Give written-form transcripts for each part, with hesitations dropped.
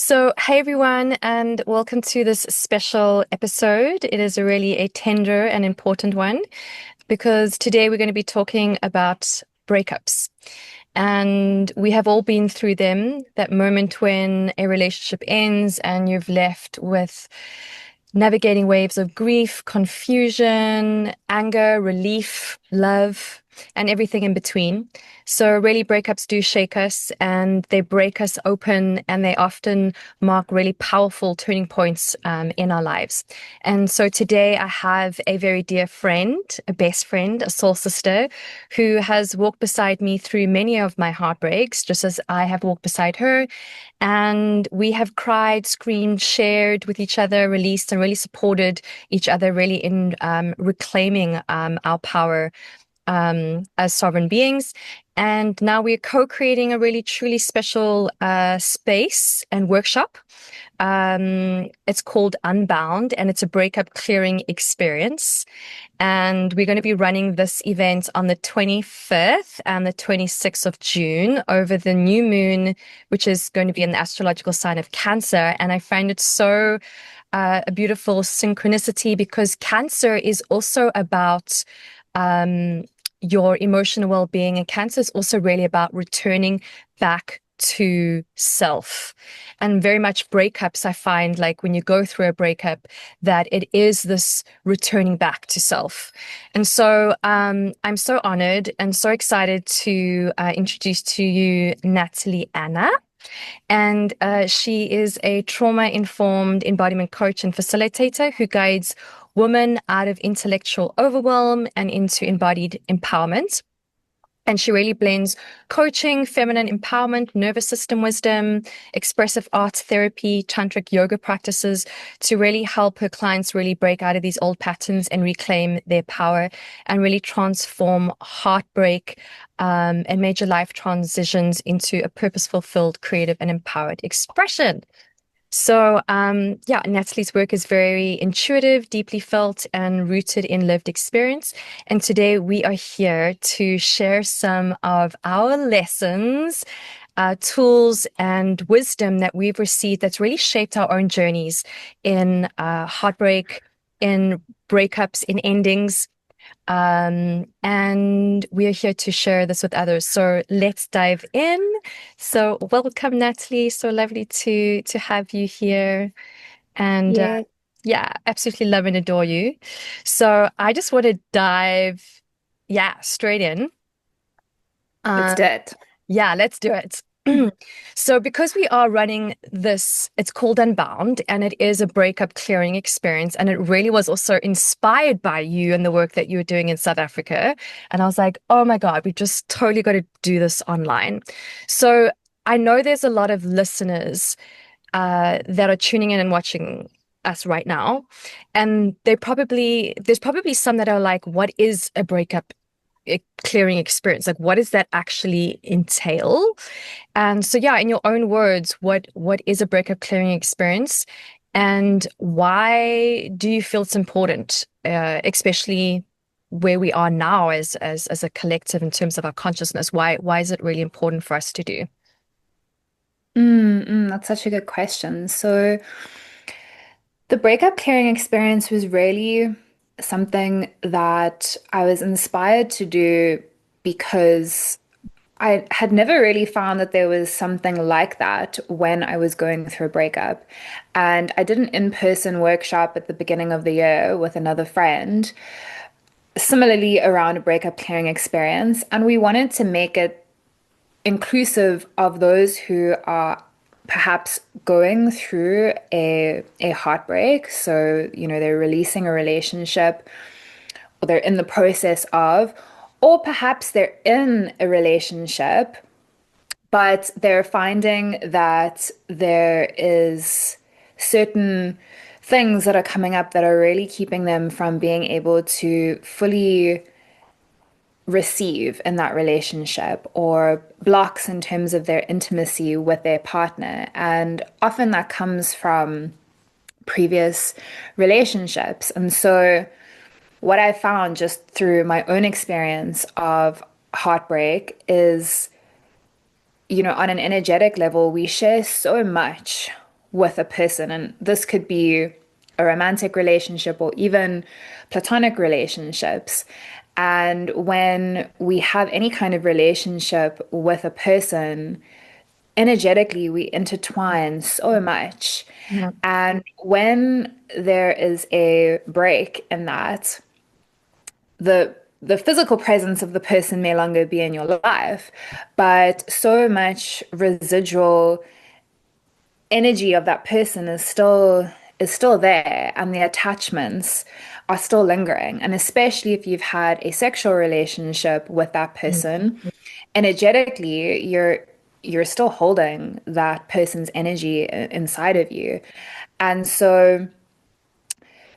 Hey everyone, and welcome to this special episode. It is really a tender and important one because today we're going to be talking about breakups. And we have all been through them, that moment when a relationship ends and you've left with navigating waves of grief, confusion, anger, relief, love, and everything in between. So really breakups do shake us and they break us open and they often mark really powerful turning points in our lives. And so today I have a very dear friend, a best friend, a soul sister who has walked beside me through many of my heartbreaks, just as I have walked beside her. And we have cried, screamed, shared with each other, released, and really supported each other, really in reclaiming our power as sovereign beings. And now we're co-creating a really truly special space and workshop. It's called Unbound, and it's a breakup clearing experience. And we're going to be running this event on the 25th and the 26th of June over the new moon, which is going to be in the astrological sign of Cancer. And I find it so a beautiful synchronicity because Cancer is also about your emotional well-being, and Cancer is also really about returning back to self. And very much breakups, I find, like when you go through a breakup, that it is this returning back to self. And so I'm so honored and so excited to introduce to you Natalie Anna. And she is a trauma-informed embodiment coach and facilitator who guides women out of intellectual overwhelm and into embodied empowerment. And she really blends coaching, feminine empowerment, nervous system wisdom, expressive arts therapy, tantric yoga practices to really help her clients really break out of these old patterns and reclaim their power and really transform heartbreak and major life transitions into a purpose-fulfilled, creative, and empowered expression. So, yeah, Natalie's work is very intuitive, deeply felt, and rooted in lived experience. And today we are here to share some of our lessons, tools, and wisdom that we've received that's really shaped our own journeys in heartbreak, in breakups, in endings. And we are here to share this with others. So let's dive in. So welcome, Natalie. So lovely to have you here. And Yeah, yeah, absolutely love and adore you. So I just want to dive, yeah, straight in. let's Uh, do it. yeah, let's do it. So because we are running this, it's called Unbound, and it is a breakup clearing experience. And it really was also inspired by you and the work that you were doing in South Africa. And I was like, oh my God, we just totally got to do this online. So I know there's a lot of listeners that are tuning in and watching us right now. And there's probably some that are like, what is a breakup clearing experience? Like, what does that actually entail? And so, yeah, in your own words, what is a breakup clearing experience, and why do you feel it's important, especially where we are now as a collective in terms of our consciousness? Why is it really important for us to do? That's such a good question. So, the breakup clearing experience was really something that I was inspired to do because I had never really found that there was something like that when I was going through a breakup. And I did an in-person workshop at the beginning of the year with another friend, similarly around a breakup clearing experience. And we wanted to make it inclusive of those who are perhaps going through a heartbreak. So, they're releasing a relationship or they're in the process of, or perhaps they're in a relationship, but they're finding that there is certain things that are coming up that are really keeping them from being able to fully receive in that relationship or blocks in terms of their intimacy with their partner. And often that comes from previous relationships. And so, what I found just through my own experience of heartbreak is, on an energetic level, we share so much with a person. And this could be a romantic relationship or even platonic relationships. And when we have any kind of relationship with a person, energetically we intertwine so much. Yeah. And when there is a break in that, the physical presence of the person may longer be in your life, but so much residual energy of that person is still there, and the attachments are still lingering. And especially if you've had a sexual relationship with that Mm. person, energetically you're still holding that person's energy inside of you. And so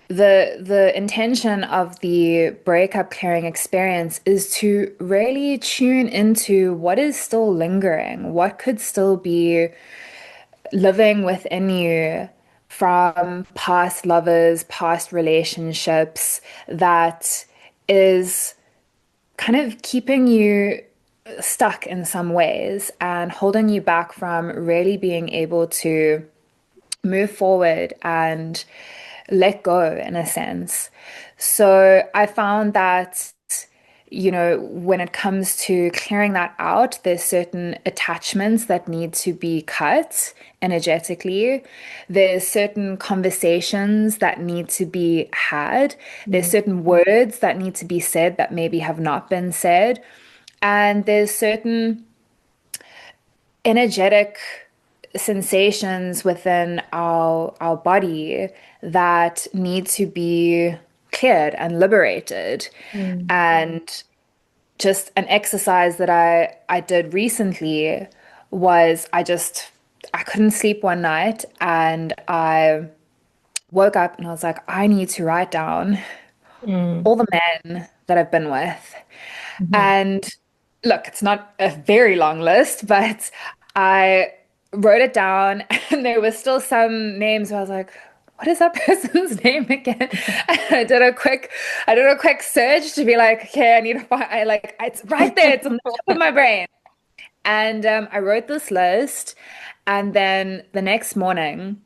the intention of the breakup clearing experience is to really tune into what is still lingering, what could still be living within you from past lovers, past relationships that is kind of keeping you stuck in some ways and holding you back from really being able to move forward and let go in a sense. So I found that, when it comes to clearing that out, there's certain attachments that need to be cut energetically. There's certain conversations that need to be had. There's Mm. certain words that need to be said that maybe have not been said. And there's certain energetic sensations within our body that need to be cleared and liberated. Mm. And just an exercise that I did recently was I couldn't sleep one night, and I woke up and I was like, I need to write down Mm. all the men that I've been with. Mhm. And look, it's not a very long list, but I wrote it down and there was still some names where I was like, what is that person's name again? I did a quick search to be like, okay, I need to find, it's right there. It's on the tip of my brain. And I wrote this list. And then the next morning,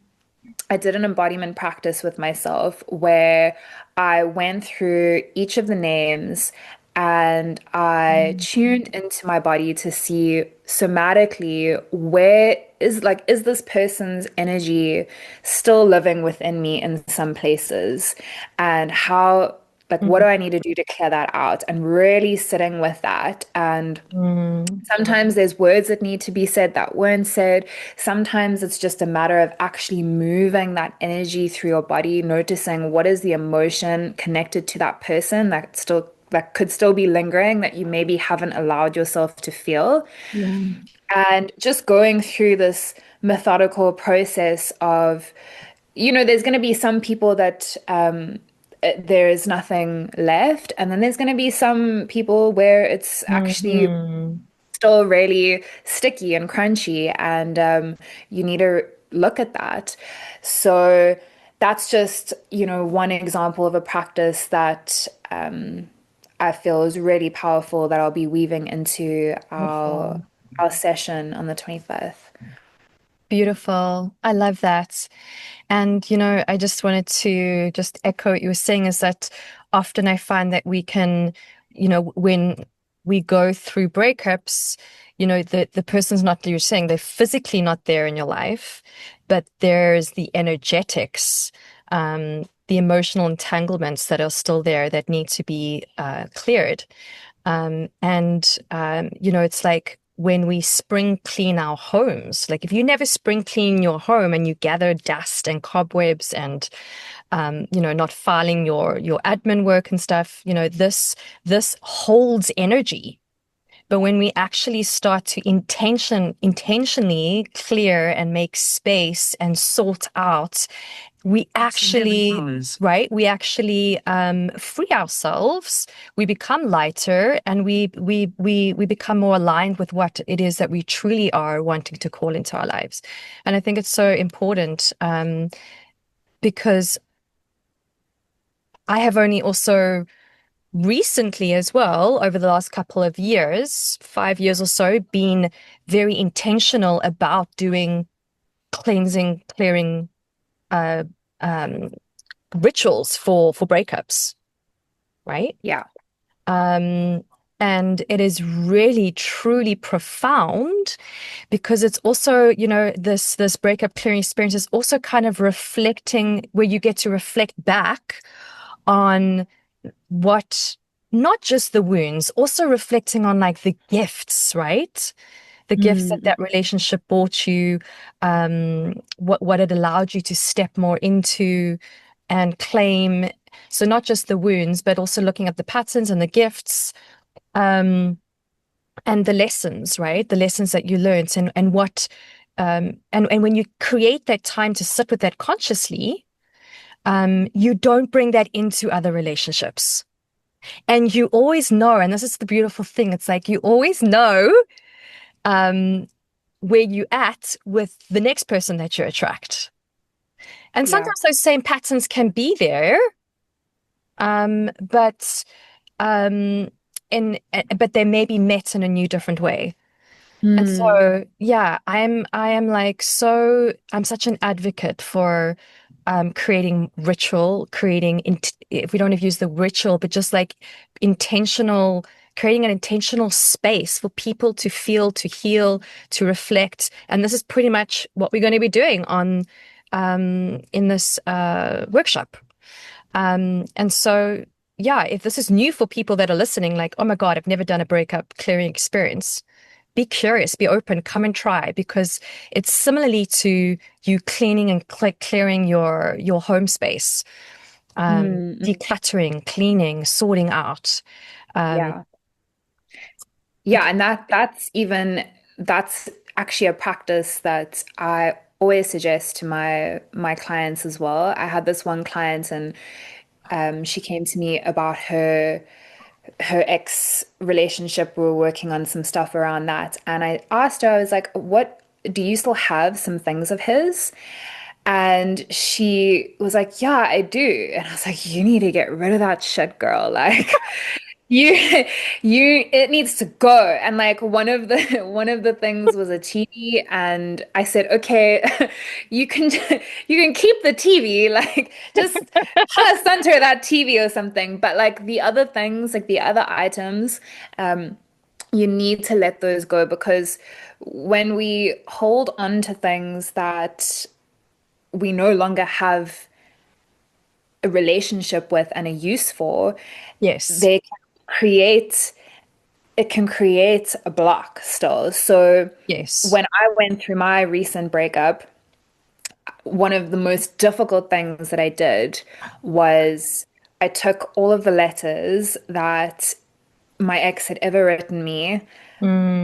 I did an embodiment practice with myself where I went through each of the names and I Mm. tuned into my body to see somatically where is this person's energy still living within me in some places, and how, like, what do I need to do to clear that out, and really sitting with that. And Mm. sometimes there's words that need to be said that weren't said. Sometimes it's just a matter of actually moving that energy through your body, noticing what is the emotion connected to that person that could still be lingering that you maybe haven't allowed yourself to feel. Yeah. And just going through this methodical process of, there's going to be some people that there is nothing left, and then there's going to be some people where it's actually Mhm. still really sticky and crunchy, and you need to look at that. So that's just, one example of a practice that I feel is really powerful that I'll be weaving into our Beautiful. our session on the 25th. Beautiful. I love that. And, I just wanted to just echo what you were saying is that often I find that we can, when we go through breakups, the person's not, you're saying they're physically not there in your life, but there's the energetics, the emotional entanglements that are still there that need to be cleared. It's like when we spring clean our homes, like if you never spring clean your home and you gather dust and cobwebs and, not filing your admin work and stuff, this holds energy. But when we actually start to intentionally clear and make space and sort out, we actually, right? We actually free ourselves. We become lighter, and we become more aligned with what it is that we truly are wanting to call into our lives. And I think it's so important because I have only also recently as well, over the last couple of years, 5 years or so, been very intentional about doing cleansing, clearing uh, um, rituals for breakups, right? Yeah. Um, and it is really truly profound because it's also, this breakup clearing experience is also kind of reflecting where you get to reflect back on what, not just the wounds, also reflecting on like the gifts, right? The gifts that Mm, that relationship brought you, what it allowed you to step more into and claim. So not just the wounds, but also looking at the patterns and the gifts, um, and the lessons, right? The lessons that you learned and what, and when you create that time to sit with that consciously, you don't bring that into other relationships. And you always know, and this is the beautiful thing, it's like you always know um, where you at with the next person that you attract. And yeah. sometimes those same patterns can be there, but um, but they may be met in a new different way. And Mm, so, yeah, I am like I'm such an advocate for creating ritual, if we don't have used the ritual, but just like intentional, creating an intentional space for people to feel, to heal, to reflect. And this is pretty much what we're going to be doing on in this workshop. And so, yeah, if this is new for people that are listening, like, oh my God, I've never done a breakup clearing experience, be curious, be open, come and try because it's similarly to you cleaning and clearing your home space, mm. decluttering, cleaning, sorting out. Um, Yeah. Yeah, because and that's actually a practice that I always suggest to my clients as well. I had this one client and she came to me about her ex relationship. We were working on some stuff around that. And I asked her, I was like, what do you still have some things of his? And she was like, yeah, I do. And I was like, you need to get rid of that shit, girl. Like, you it needs to go. And like one of the one of the things was a TV and I said, "Okay, you can you can keep the TV, like just Palo Santo that TV or something." But like the other things, like the other items, you need to let those go because when we hold on to things that we no longer have a relationship with and a use for, yes, they can create it can create a block still. So yes, when I went through my recent breakup, one of the most difficult things that I did was I took all of the letters that my ex had ever written me,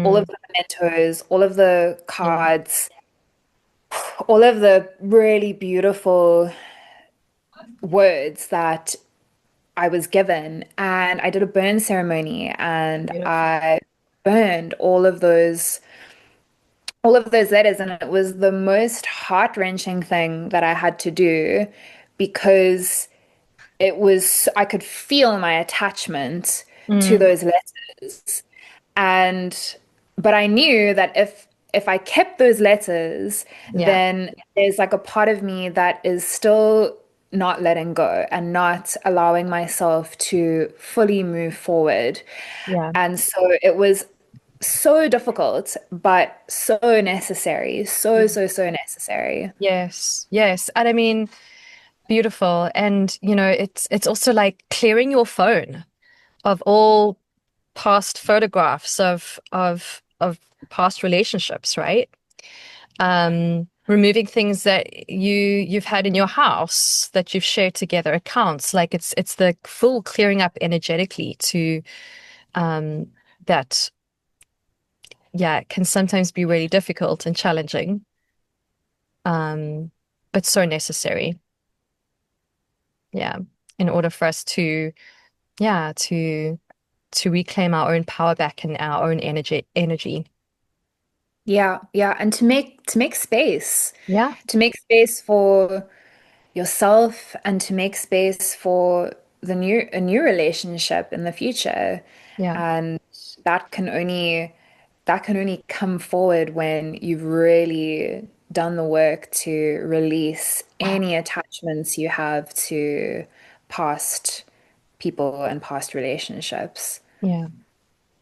all of mm, the mementos, all of the yeah, cards, all of the really beautiful words that I was given, and I did a burn ceremony and beautiful. I burned all of those letters, and it was the most heart-wrenching thing that I had to do because I could feel my attachment to Mm, those letters. And but I knew that if I kept those letters, yeah, then there's like a part of me that is still not letting go and not allowing myself to fully move forward. yeah. And so it was so difficult, but so necessary. So, Mm. so, so necessary. Yes, yes. And I mean, beautiful. And it's also like clearing your phone of all past photographs of past relationships, right? Removing things that you've had in your house that you've shared together, accounts. Like it's the full clearing up energetically to um that, yeah, can sometimes be really difficult and challenging. Um, but so necessary. Yeah. In order for us to, yeah, to reclaim our own power back and our own energy. Yeah, yeah. And to make space, Yeah. to make space for yourself and to make space for the new a new relationship in the future. Yeah. And that can only that can only come forward when you've really done the work to release any attachments you have to past people and past relationships. Yeah,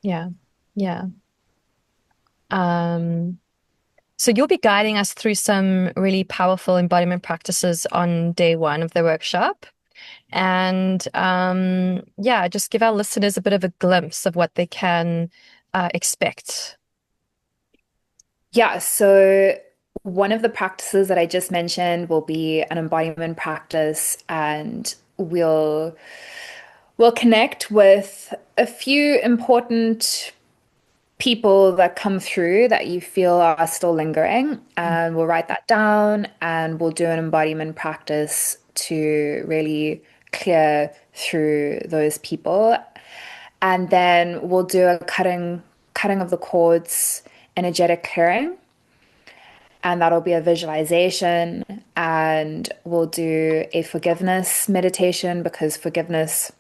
yeah, yeah. Um, so you'll be guiding us through some really powerful embodiment practices on day one of the workshop. And yeah, just give our listeners a bit of a glimpse of what they can expect. Yeah, so one of the practices that I just mentioned will be an embodiment practice, and we'll connect with a few important people that come through that you feel are still lingering, and we'll write that down and we'll do an embodiment practice to really clear through those people. And then we'll do a cutting of the cords, energetic clearing, and that'll be a visualization. And we'll do a forgiveness meditation because forgiveness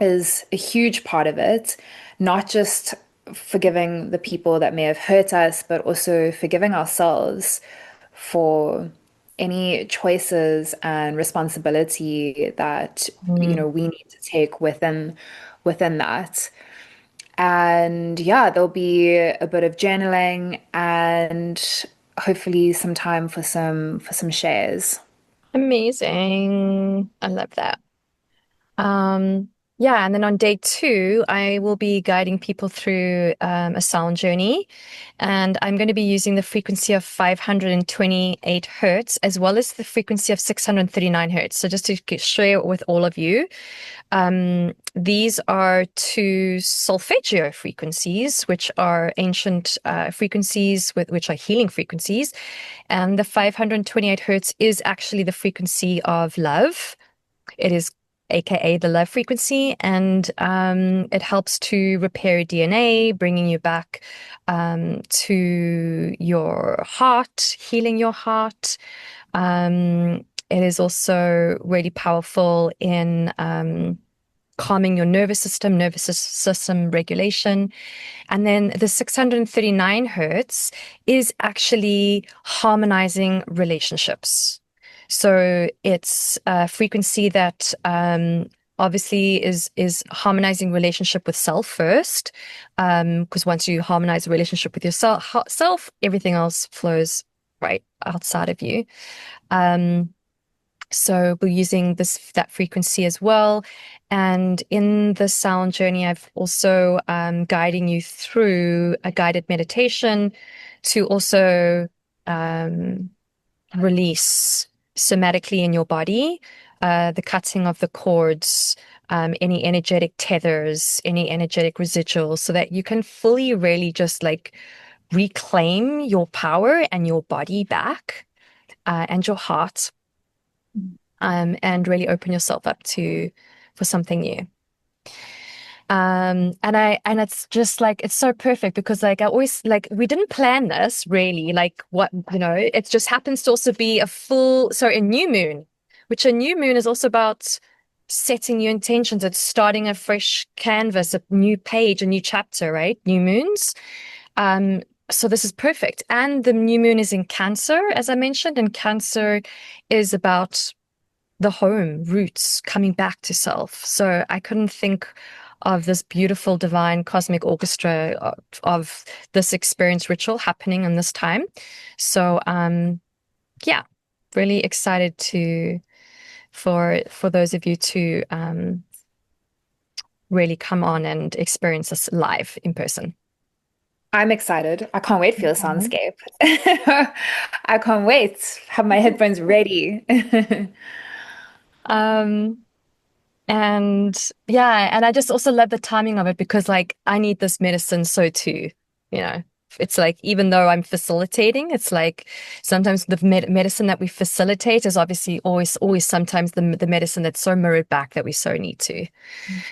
is a huge part of it, not just forgiving the people that may have hurt us, but also forgiving ourselves for any choices and responsibility that, Mm. we need to take within that. And yeah, there'll be a bit of journaling and hopefully some time for some shares. Amazing. I love that. Um, yeah, and then on day two, I will be guiding people through a sound journey, and I'm going to be using the frequency of 528 hertz as well as the frequency of 639 hertz. So just to share with all of you, these are two solfeggio frequencies, which are ancient frequencies which are healing frequencies, and the 528 hertz is actually the frequency of love. It is AKA the love frequency, and it helps to repair DNA, bringing you back to your heart, healing your heart. It is also really powerful in calming your nervous system regulation. And then the 639 hertz is actually harmonizing relationships. So it's a frequency that obviously is harmonizing relationship with self first. Because once you harmonize a relationship with yourself, everything else flows right outside of you. Um, so we're using that frequency as well. And in the sound journey, I've also guiding you through a guided meditation to also um, release somatically in your body the cutting of the cords, any energetic tethers, any energetic residuals, so that you can fully really just like reclaim your power and your body back and your heart, and really open yourself up to for something new. And it's just like it's so perfect because like I always like we didn't plan this really, like what it just happens to also be a new moon, which a new moon is also about setting new intentions. It's starting a fresh canvas, a new page, a new chapter, right? New moons. Um, so this is perfect. And the new moon is in Cancer, as I mentioned, and Cancer is about the home, roots, coming back to self. So I couldn't think of this beautiful divine cosmic orchestra of this experience ritual happening in this time. So yeah, really excited to for those of you to really come on and experience this live in person. I'm excited. I can't wait for your Mhm. soundscape. I can't wait. Have my headphones ready. Um, And yeah, and I just also love the timing of it because like I need this medicine so too, you know. It's like even though I'm facilitating, it's like sometimes the medicine that we facilitate is obviously always sometimes the medicine that's so mirrored back that we so need to.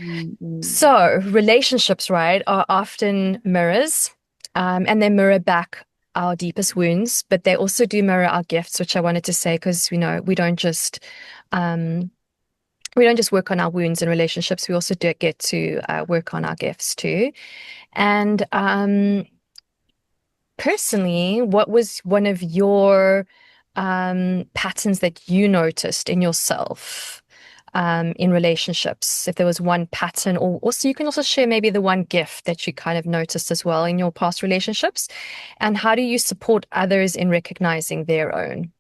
Mm. So relationships, right, are often mirrors, and they mirror back our deepest wounds, but they also do mirror our gifts, which I wanted to say because um we don't just work on our wounds and relationships, we also do get to work on our gifts too. And personally, what was one of your patterns that you noticed in yourself in relationships? If there was one pattern, or also you can also share maybe the one gift that you kind of noticed as well in your past relationships, and how do you support others in recognizing their own?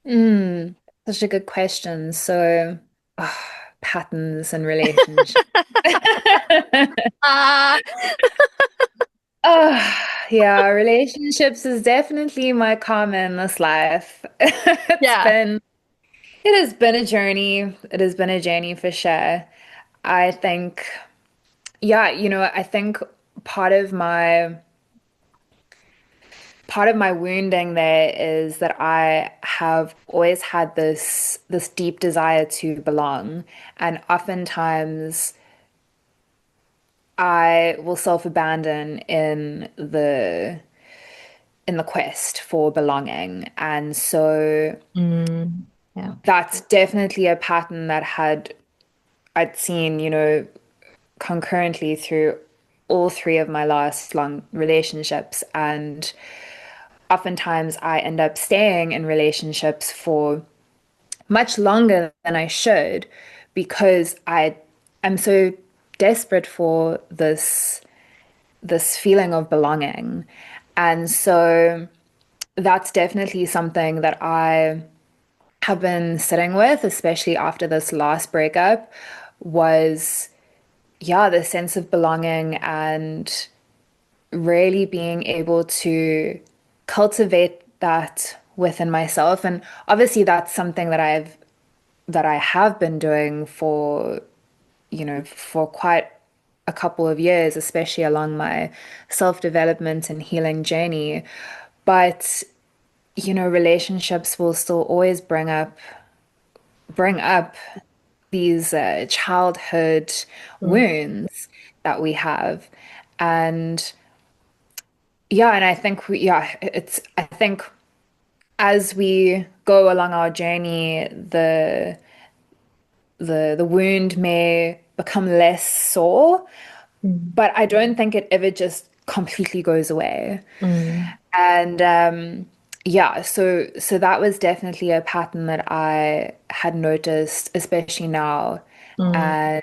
Mm, such a good question. So, patterns and relationships. Ah, Oh, yeah, relationships is definitely my karma in this life. yeah. It has been a journey. It has been a journey for sure. I think, yeah, I think part of my part of my wounding there is that I have always had this deep desire to belong, and oftentimes I will self-abandon in the quest for belonging. And so Mm, yeah. that's definitely a pattern that I'd seen, concurrently through all three of my last long relationships. And oftentimes I end up staying in relationships for much longer than I should because I'm so desperate for this feeling of belonging. And so that's definitely something that I have been sitting with, especially after this last breakup, was yeah, the sense of belonging and really being able to cultivate that within myself. And obviously that's something that I have been doing for quite a couple of years, especially along my self-development and healing journey. But, relationships will still always bring up these childhood Mm, wounds that we have. And yeah, and I think I think as we go along our journey, the wound may become less sore, mm, but I don't think it ever just completely goes away. mm, And yeah, so that was definitely a pattern that I had noticed, especially now. mm, And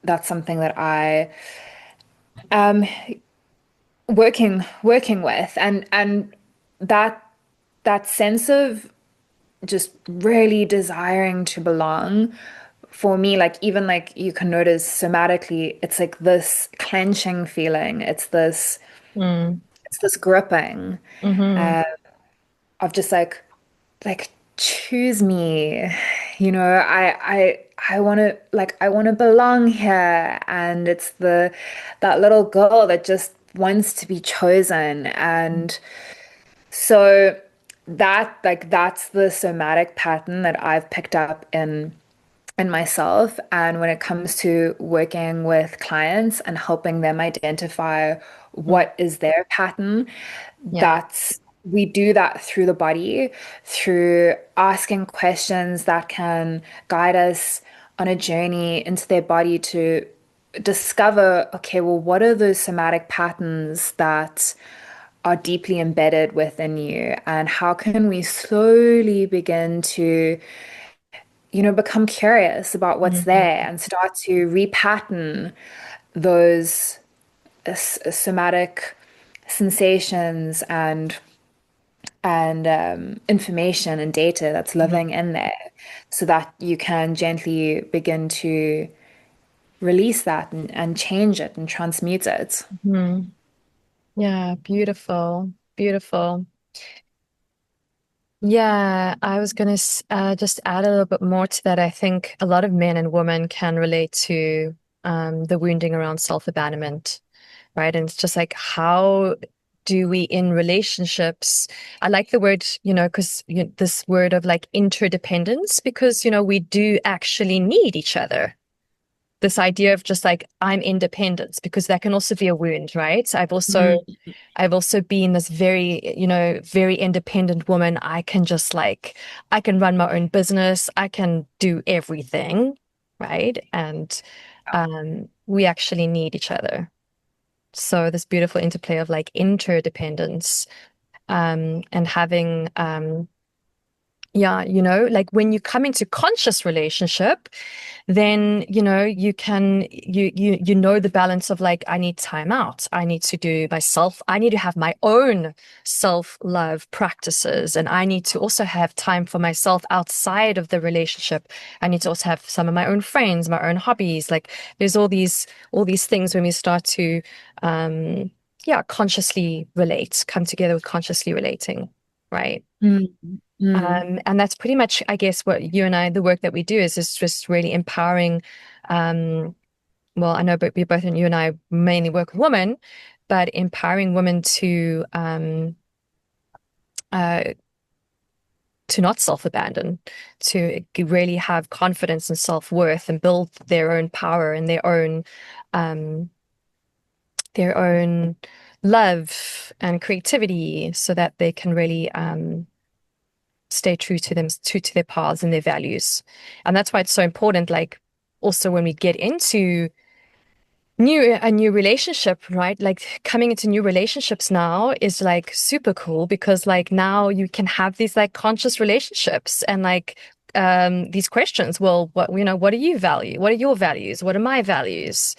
that's something that I am working with. And that that sense of just really desiring to belong for me, like even like you can notice somatically, it's like this clenching feeling. mm, It's this gripping mhm, of just like choose me. I want to I want to belong here, and it's the that little girl that just wants to be chosen. And so that's the somatic pattern that I've picked up in myself. And when it comes to working with clients and helping them identify mm, what is their pattern, yeah. that's we do that through the body, through asking questions that can guide us on a journey into their body to discover, okay, well, what are those somatic patterns that are deeply embedded within you, and how can we slowly begin to become curious about what's Mhm, there and start to repattern those somatic sensations and information and data that's mhm, living in there so that you can gently begin to release that and change it and transmute it. mhm. Yeah, beautiful, beautiful. Yeah, I was gonna just add a little bit more to that. I think a lot of men and women can relate to the wounding around self-abandonment, right? And it's just like, how do we in relationships? I like the word, because this word of like interdependence, because we do actually need each other. This idea of just like I'm independent, because that can also be a wound, right? Mm. I've also been this very, very independent woman. I can run my own business. I can do everything, right? And we actually need each other. So this beautiful interplay of like interdependence, and having yeah, like when you come into conscious relationship, then you know the balance of like, I need time out, I need to do myself, I need to have my own self-love practices, and I need to also have time for myself outside of the relationship. I need to also have some of my own friends, my own hobbies. Like there's all these things when we start to yeah, consciously relate, come together with consciously relating, right? Mm, mm. And that's pretty much, I guess, what you and I, the work that we do is just really empowering. Um, well, I know, but we both, and you and I mainly work with women, but empowering women uh, to not self-abandon, to really have confidence and self-worth and build their own power and um, their own love and creativity, so that they can really stay true to them, true to their paths and their values. And that's why it's so important, like also when we get into a new relationship, right? Like coming into new relationships now is like super cool, because like now you can have these like conscious relationships and like these questions. Well, what do you value? What are your values? What are my values?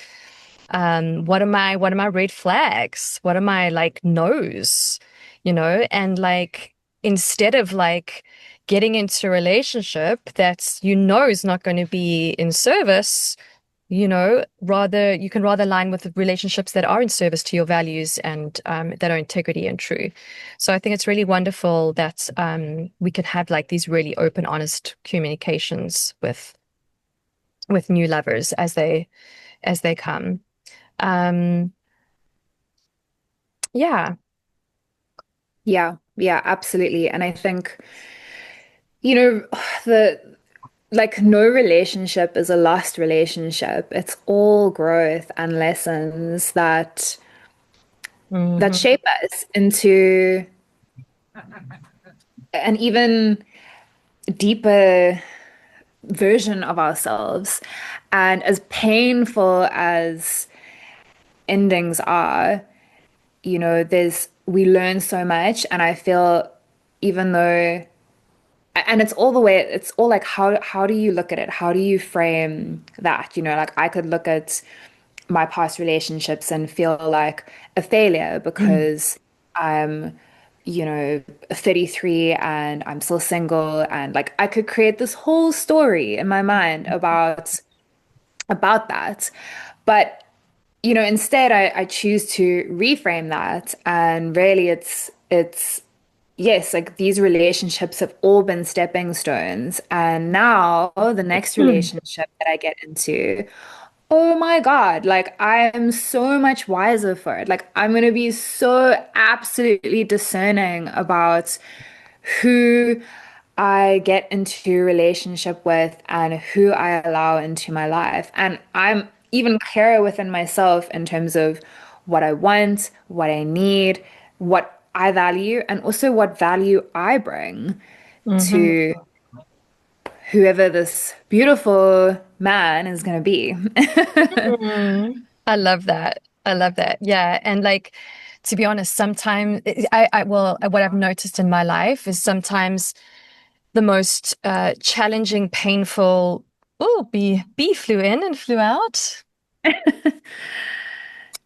What are my red flags? What are my like no's? And like instead of like getting into a relationship that's is not going to be in service, rather you can rather align with relationships that are in service to your values and that are integrity and true. So I think it's really wonderful that we can have like these really open, honest communications with new lovers as they come. Um, yeah. Yeah, yeah, absolutely. And I think, you know, the like no relationship is a lost relationship. It's all growth and lessons that Hmm. shape us into an even deeper version of ourselves. And as painful as endings are, we learn so much. And I feel even though, and it's all like, how do you look at it? How do you frame that? Like I could look at my past relationships and feel like a failure because I'm, 33 and I'm still single, and like I could create this whole story in my mind about that. But instead I choose to reframe that, and really it's yes, like these relationships have all been stepping stones. And now the next relationship that I get into, oh my God, like I am so much wiser for it. Like I'm gonna be so absolutely discerning about who I get into a relationship with and who I allow into my life. And I'm even clearer within myself in terms of what I want, what I need, what I value, and also what value I bring Hmm. to whoever this beautiful man is going to be. I love that. I love that. Yeah. And like, to be honest, sometimes what I've noticed in my life is sometimes the most challenging, painful, oh, bee flew in and flew out.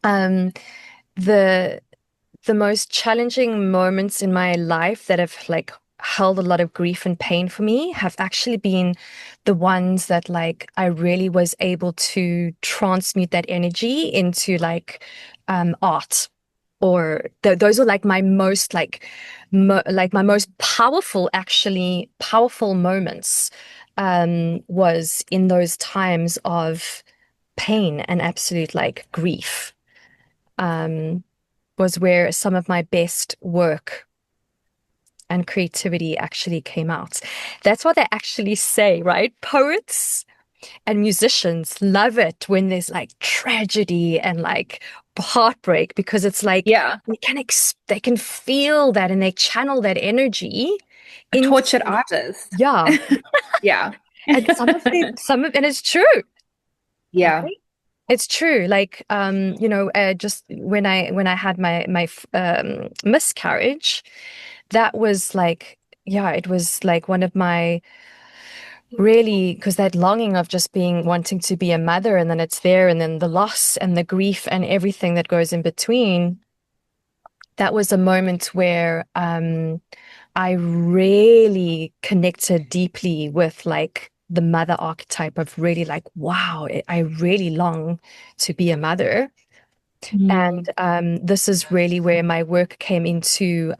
Um, the the most challenging moments in my life that have like held a lot of grief and pain for me have actually been the ones that like I really was able to transmute that energy into like art, or those are like my most like my most powerful moments was in those times of pain and absolute like grief. Um, was where some of my best work and creativity actually came out. That's what they actually say, right? Poets and musicians love it when there's like tragedy and like heartbreak, because it's like Yeah, they can feel that and they channel that energy a into, tortured artist. yeah. Yeah. And and it's true, Yeah. right? It's true. Like, just when I had my miscarriage, that was like, yeah, it was like one of my really, because that longing of just being wanting to be a mother, and then it's there, and then the loss and the grief and everything that goes in between. That was a moment where I really connected deeply with like the mother archetype of really like, wow, I really long to be a mother. And Mm. this is really where my work came into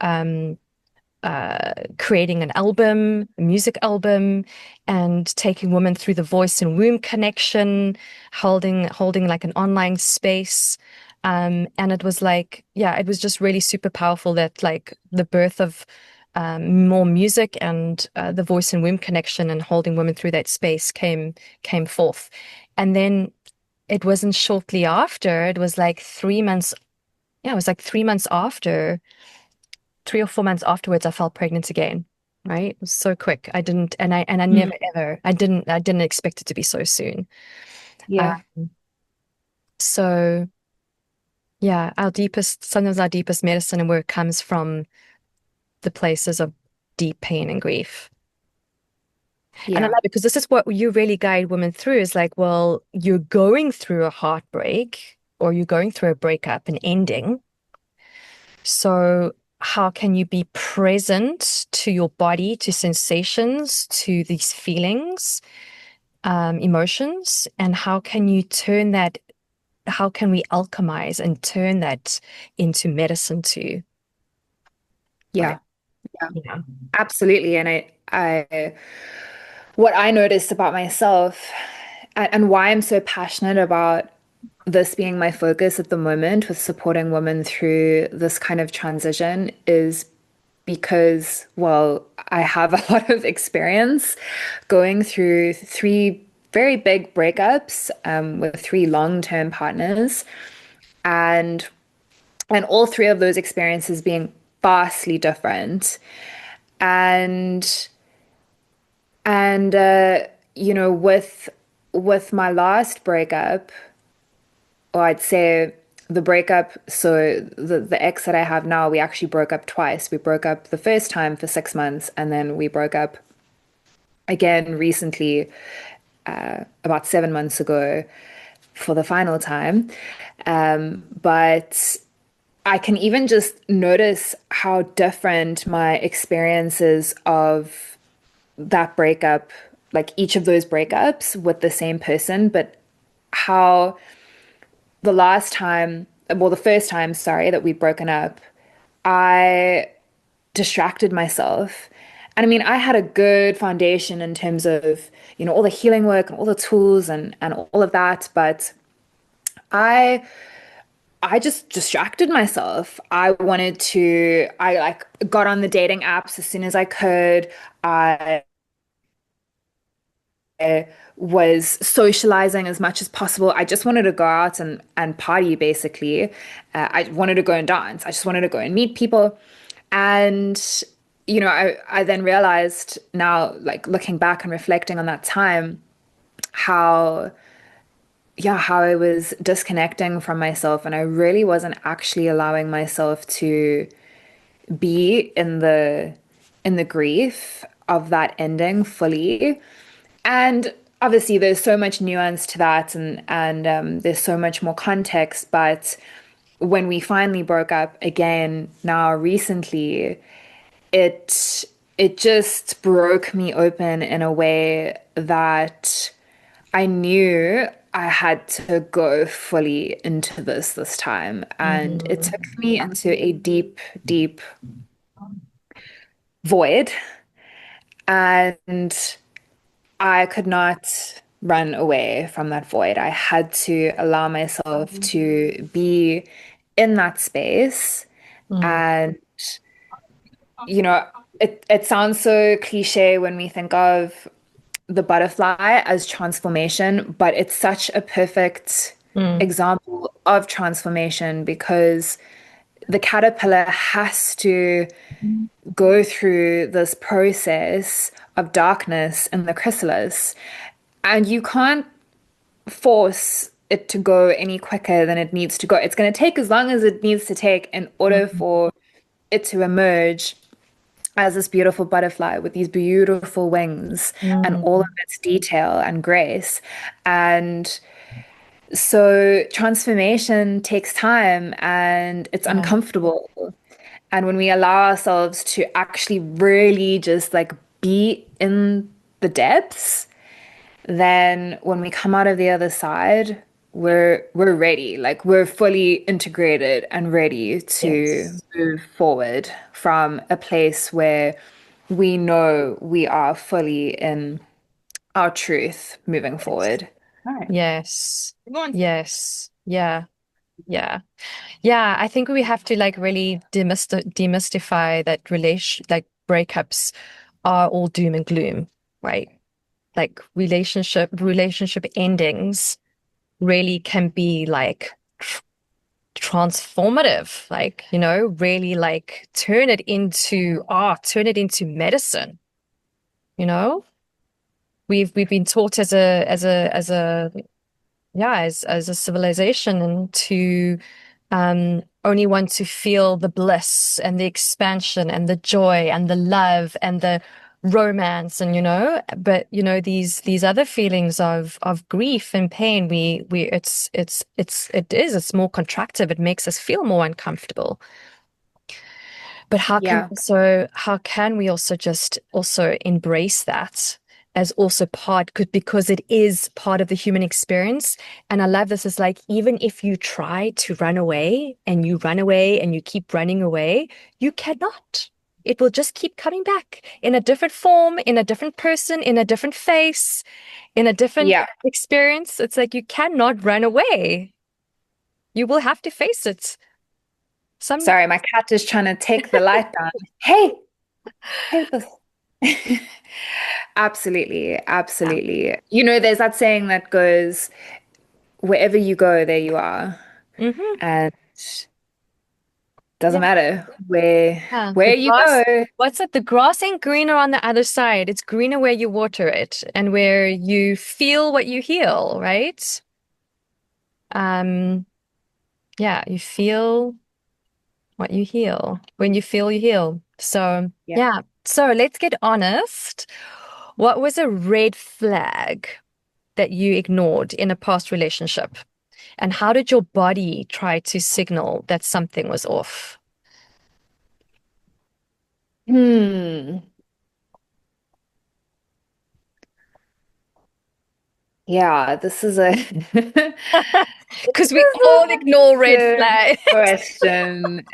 creating an album, a music album, and taking women through the voice and womb connection, holding like an online space. And it was like, yeah, it was just really super powerful that like the birth of more music and the voice and womb connection and holding women through that space came forth. And then it wasn't shortly after, it was like 3 months, yeah, it was like 3 months after 3 or 4 months afterwards, I felt pregnant again. Right? It was so quick. I Mm. never ever, I didn't expect it to be so soon. Uh, Yeah, so yeah, sometimes our deepest medicine and work comes from the places of deep pain and grief. And I yeah, love it because this is what you really guide women through is like, well, you're going through a heartbreak or you're going through a breakup, an ending. So, how can you be present to your body, to sensations, to these feelings, emotions, and how can you turn that? How can we alchemize and turn that into medicine too? Right? yeah, yeah, Yeah. absolutely. And what I noticed about myself and why I'm so passionate about this being my focus at the moment with supporting women through this kind of transition is because, well, I have a lot of experience going through three very big breakups with three long-term partners, and all three of those experiences being vastly different. And you know, with my last breakup, or I'd say the breakup, so the ex that I have now, we actually broke up twice. We broke up the first time for 6 months, and then we broke up again recently, about 7 months ago, for the final time. But I can even just notice how different my experiences of that breakup, like each of those breakups with the same person, but how the last time, well, the first time, sorry, that we'd broken up, I distracted myself. And I mean, I had a good foundation in terms of, you know, all the healing work and all the tools and all of that, but I I just distracted myself. I like got on the dating apps as soon as I could. I was socializing as much as possible. I just wanted to go out and party, basically. I wanted to go and dance. I just wanted to go and meet people. And, you know, I then realized now, like looking back and reflecting on that time, how, yeah, how I was disconnecting from myself. And I really wasn't actually allowing myself to be in the grief of that ending fully. And obviously, there's so much nuance to that, and there's so much more context. But when we finally broke up again, now recently, it it just broke me open in a way that I knew I had to go fully into this time, and it took Mhm. me into a deep, deep void, and I could not run away from that void. I had to allow myself to be in that space. Mm. And, you know, it sounds so cliche when we think of the butterfly as transformation, but it's such a perfect Mm. example of transformation because the caterpillar has to go through this process of darkness in the chrysalis. And you can't force it to go any quicker than it needs to go. It's going to take as long as it needs to take in order Mm, for it to emerge as this beautiful butterfly with these beautiful wings and all of mm, its detail and grace. And so transformation takes time and it's yeah. uncomfortable. And when we allow ourselves to actually really just like be in the depths, then when we come out of the other side, we're ready. Like we're fully integrated and ready to Yes. move forward from a place where we know we are fully in our truth moving Yes. forward. All right. Yes. Yes. Yeah. Yeah. Yeah. I think we have to like really demystify that relation, like breakups are all doom and gloom, right? Like relationship endings really can be like transformative, like, really like turn it into art, turn it into medicine, you know? We've been taught as a yeah, as a civilization and to only want to feel the bliss and the expansion and the joy and the love and the romance and but these other feelings of grief and pain we it's more contractive. It makes us feel more uncomfortable. But Yeah. how can we also just also embrace that as also because it is part of the human experience. And I love this is like, even if you try to run away and you run away and you keep running away, you cannot. It will just keep coming back in a different form, in a different person, in a different face, in a different Yeah. experience. It's like you cannot run away. You will have to face it. Some Sorry, my cat is trying to take the light down. Hey, take this. Absolutely, Yeah. absolutely. You know, there's that saying that goes, wherever you go, there you are. Hmm. And doesn't Yeah. matter Yeah, the where you grass, go. what's it? The grass ain't greener on the other side. It's greener where you water it and where you feel what you heal, right? Um, yeah, you feel what you heal. When you feel, you heal. So, Yeah. yeah. So let's get honest. What was a red flag that you ignored in a past relationship? And how did your body try to signal that something was off? Hmm. Yeah, this is a this Because we is all ignore a red good flags. question.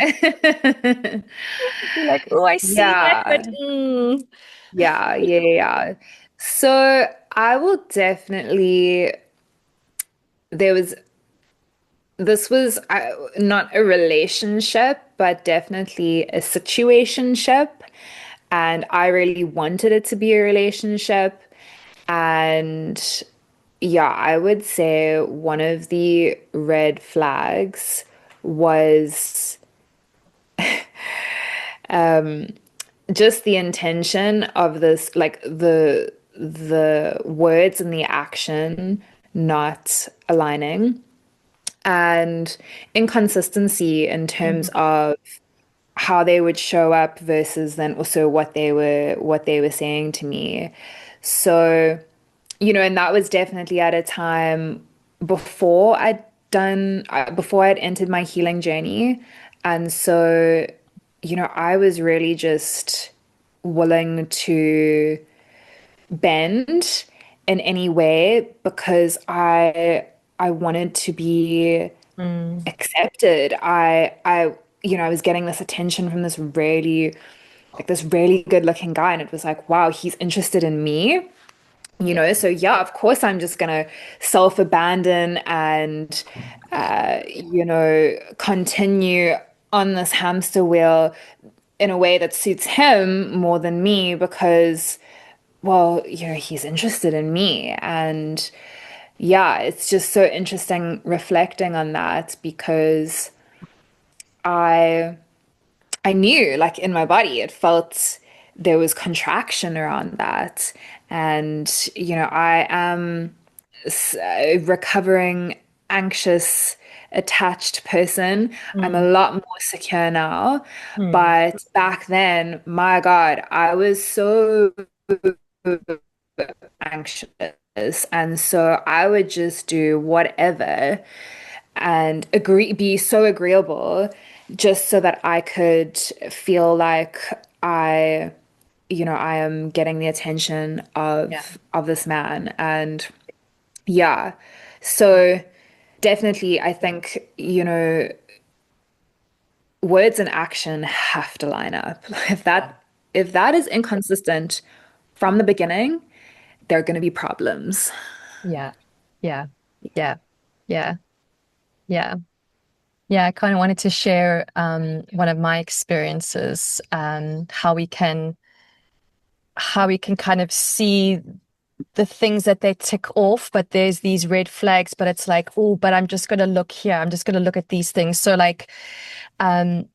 You're like, oh, I see it, but Yeah. Yeah, yeah, yeah. So I will definitely there was this was not a relationship, but definitely a situationship. And I really wanted it to be a relationship. And yeah, I would say one of the red flags was just the intention of this, like the words and the action not aligning and inconsistency in terms Mhm. of how they would show up versus then also what they were saying to me. So, and that was definitely at a time before I'd entered my healing journey. And so, I was really just willing to bend in any way because I wanted to be Mm. accepted. I was getting this attention from this really good looking guy, and it was like, wow, he's interested in me. Yeah. So yeah, of course I'm just gonna self-abandon and continue on this hamster wheel in a way that suits him more than me because, well, he's interested in me. And yeah, it's just so interesting reflecting on that because I I knew like in my body it felt there was contraction around that. And I am recovering anxious, attached person. I'm a Mm, lot more secure now. mm, But back then, my God, I was so anxious. And so I would just do whatever and be so agreeable just so that I could feel like I, I am getting the attention yeah. of this man. And yeah. So definitely I think, words and action have to line up. If Yeah. that is inconsistent from the beginning, there are going to be problems. Yeah. Yeah. Yeah. Yeah. Yeah. Yeah. I kind of wanted to share one of my experiences, how we can kind of see the things that they tick off, but there's these red flags, but it's like, oh, but I'm just gonna look here. I'm just gonna look at these things. So like um,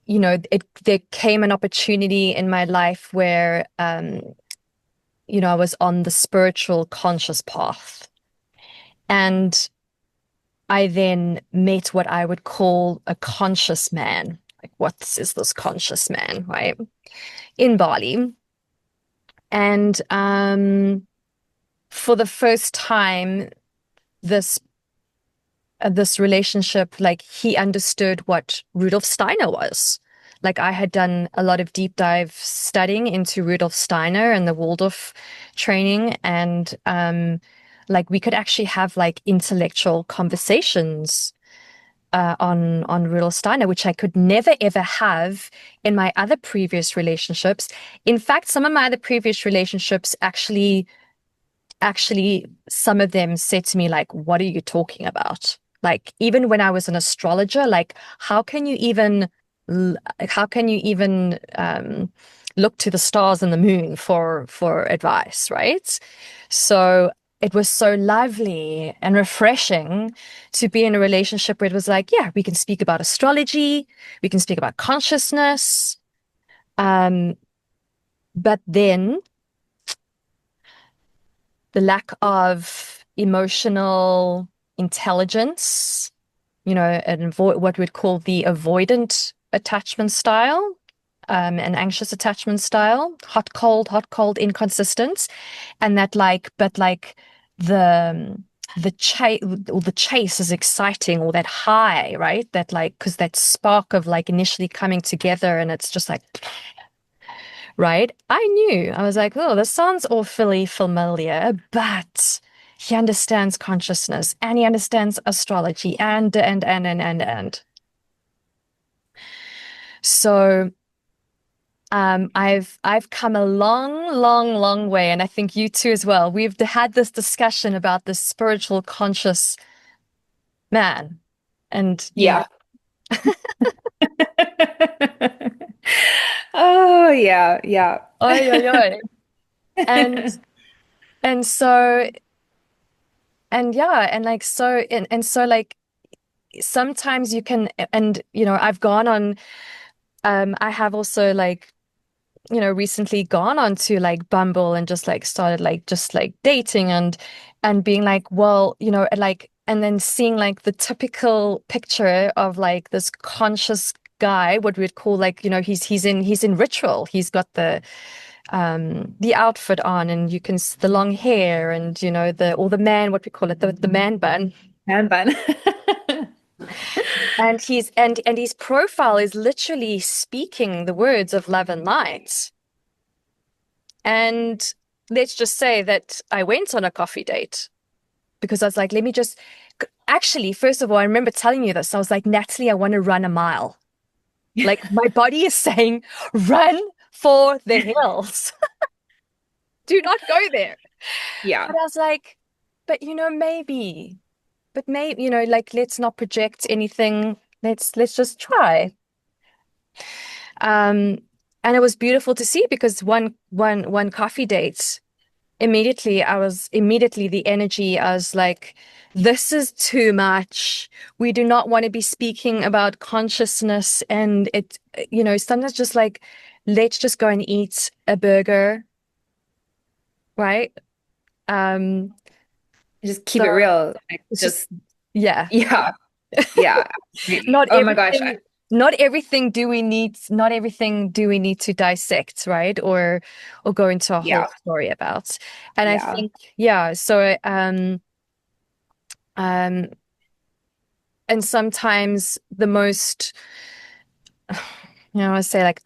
there came an opportunity in my life where I was on the spiritual conscious path. And I then met what I would call a conscious man. Like, what is this conscious man, right? In Bali. And for the first time, this this relationship, like he understood what Rudolf Steiner was. Like I had done a lot of deep dive studying into Rudolf Steiner and the Waldorf training, and like we could actually have like intellectual conversations on Rudolf Steiner, which I could never ever have in my other previous relationships. In fact, some of my other previous relationships actually some of them said to me like, what are you talking about? Like even when I was an astrologer, like how can you even look to the stars and the moon for advice, right? So it was so lovely and refreshing to be in a relationship where it was like, yeah, we can speak about astrology, we can speak about consciousness, um, but then the lack of emotional intelligence, and what we'd call the avoidant attachment style, an anxious attachment style, hot, cold, inconsistent, and that but like the the chase is exciting, or that high, right? That like because that spark of like initially coming together, and it's just like right? I knew. I was like, oh, this sounds awfully familiar, but he understands consciousness and he understands astrology and. So I've come a long way, and I think you too as well. We've had this discussion about this spiritual conscious man. And Yeah. Oh, yeah, yeah. oi, oi, oi. And and so and yeah, and like so and so like sometimes you can, and I've gone on, I have also like recently gone on to like Bumble and just like started like just like dating and being like, well, like, and then seeing like the typical picture of like this conscious guy, what we'd call like, he's in ritual, he's got the outfit on, and you can the long hair, and the man, what we call it, the man bun. Man bun. And his profile is literally speaking the words of love and light. And let's just say that I went on a coffee date because I was like, let me just actually, first of all, I remember telling you this. I was like, Natalie, I want to run a mile. Like my body is saying, run for the hills. Do not go there. Yeah. But I was like, but maybe, like let's not project anything. Let's just try. Um, and it was beautiful to see because one coffee date, immediately the energy, I was like, this is too much. We do not want to be speaking about consciousness, and sometimes just like, let's just go and eat a burger, right? Um, Just keep so it real. Like it's just just Yeah. Yeah. Yeah, absolutely. Not Oh my gosh. everything, not everything do we need to dissect, right? Or go into a whole Yeah. story about. And I Yeah. think, yeah, so um and sometimes the most, I say like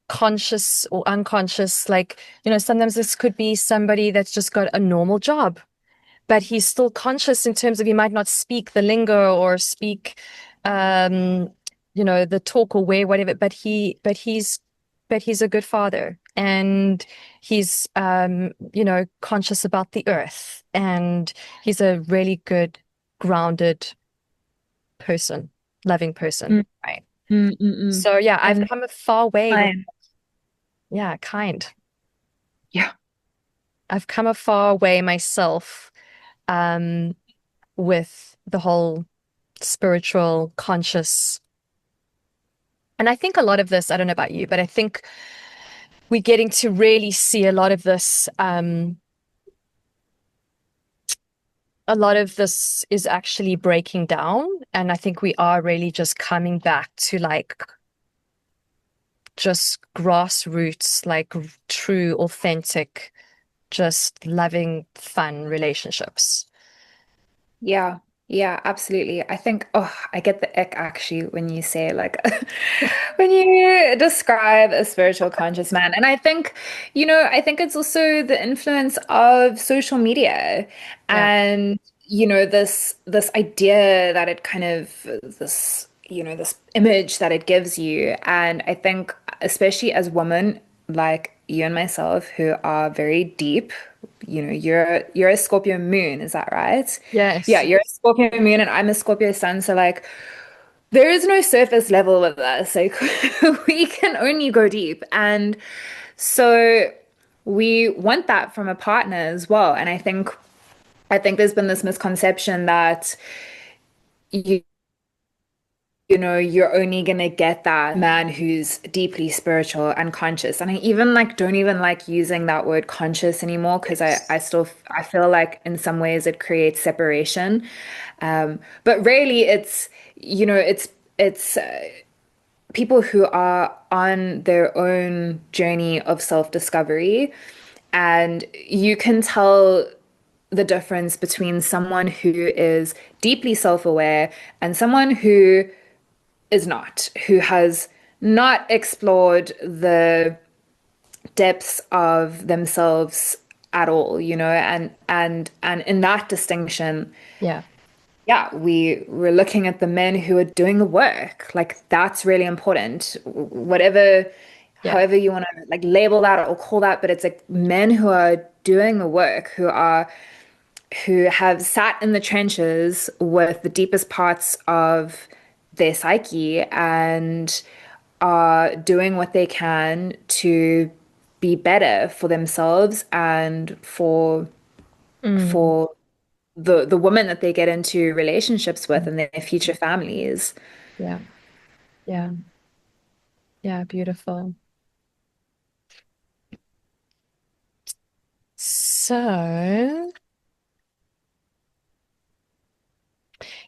conscious or unconscious, like, sometimes this could be somebody that's just got a normal job, but he's still conscious in terms of he might not speak the lingo or speak, um, the talk or way, whatever, but he's a good father, and he's, conscious about the earth, and he's a really good, grounded person, loving person, Mm, right? mm, mm, mm. So yeah, I've And come a far way with, time. yeah, kind. Yeah. I've come a far way myself, um, with the whole spiritual, conscious. And I think a lot of this, I don't know about you, but I think we're getting to really see a lot of this is actually breaking down. And I think we are really just coming back to like just grassroots, like true, authentic, just loving, fun relationships. Yeah, yeah, absolutely. I think, oh, I get the ick actually when you say like when you describe a spiritual conscious man. And I think, I think it's also the influence of social media Yeah. and, this idea that it kind of this image that it gives you. And I think especially as women like you and myself who are very deep, you're a Scorpio moon, is that right? Yeah, Yes. you're a Scorpio moon and I'm a Scorpio sun, so like there is no surface level with us. Like we can only go deep. And so we want that from a partner as well. And I think there's been this misconception that you you're only gonna get that man who's deeply spiritual and conscious. And I even like don't even like using that word conscious anymore because I feel like in some ways it creates separation. But really it's people who are on their own journey of self-discovery, and you can tell the difference between someone who is deeply self-aware and someone who is not, who has not explored the depths of themselves at all, and in that distinction, Yeah. yeah, we're looking at the men who are doing the work. Like that's really important. Whatever, Yeah. however you want to like label that or call that, but it's like men who are doing the work, who have sat in the trenches with the deepest parts of their psyche and are doing what they can to be better for themselves and Mm. for the women that they get into relationships with and their future families. Yeah. Yeah. Yeah. Beautiful. So,